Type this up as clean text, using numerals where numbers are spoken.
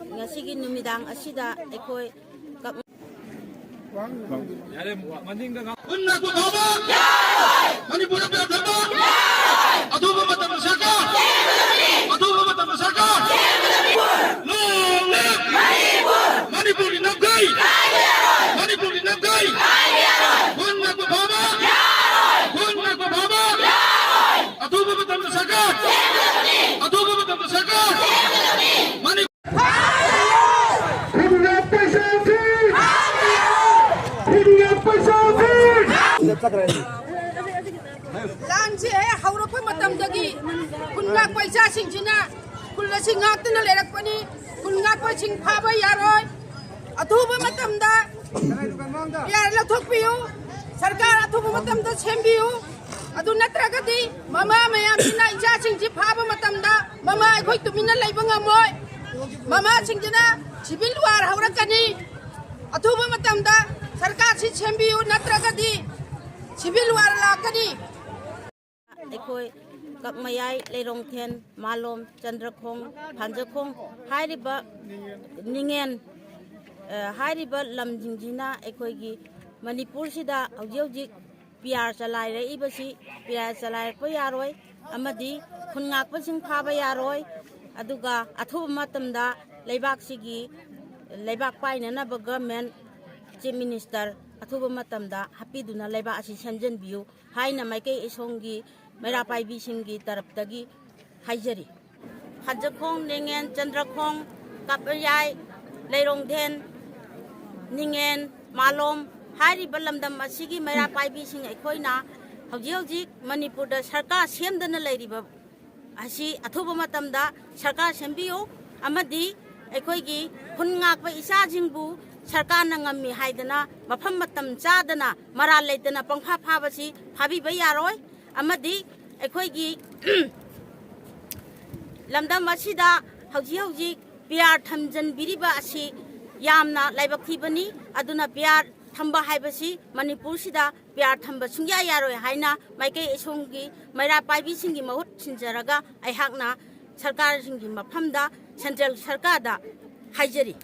ngasi numidang asida ekoi यारे मंदिंग का उन्ना को बाबा मणिपुर पे धर्म अधूबा मतम सरकार अधूबा मतम सरकार मणिपुर नगई मणिपुर नगई उन्ना को बाबा अधूबा मतम सरकार अधूबा मतम सरकार लांसे हौरप मतमदगी कुनगा पैसा सिंगसिना कुलसी ngaktna lerakpani kunngakpa sing phaba yaroi athuba matamda yar lathokpiu sarkar athuba matamda sembiu adu natragadi mama mayamina icha singji phaba matamda mama akhoi tumina leiba ngamoi mama singjina civil war haurakani athuba matamda sarkar si sembiu natragadi civil war lakani ekoi kakmayai leirong then malom chandrakhong phanjakhong hairiba ningen hairiba lamjingjina ekoi gi manipur sida hauji PR chalai rei basi PR chalai pa yaroi amadi khungak pa sing phaba yaroi aduga athuba matamda leibak sigi leibak paina na government chief minister athuba matamda hapiduna leiba asi sanjan biu haina maikei isongi मेरा पाइबी सिंगी तरफ तगी हाइजरी हजखों निंगेन चंद्रखों कपयाय लेरोंगधेन निंगेन मालोम हारी बलमदम असिगी मेरा पाइबी सिंग अखोइना हौजी हौजी मणिपुर दा सरकार सेमदना लेरिबा असी अथुबा मतमदा सरकार सेमबियो अमदी अखोइगी खुनंगाकबा इसाजिंगबु सरकार नंगमी हाइदना मफम मतम चादना मरा लेतना पंखा फाबसी फाबिबा यारोय amadi ekhoigi lamdam asida hauji PR thamjan biriba asi yamna laibak thibani aduna PR thamba haibasi manipur sida PR thamba sungya yaroi haina maikei esongi maira paibi singi mahut sinjaraga aihakna sarkar singi mafamda central sarkar da haijari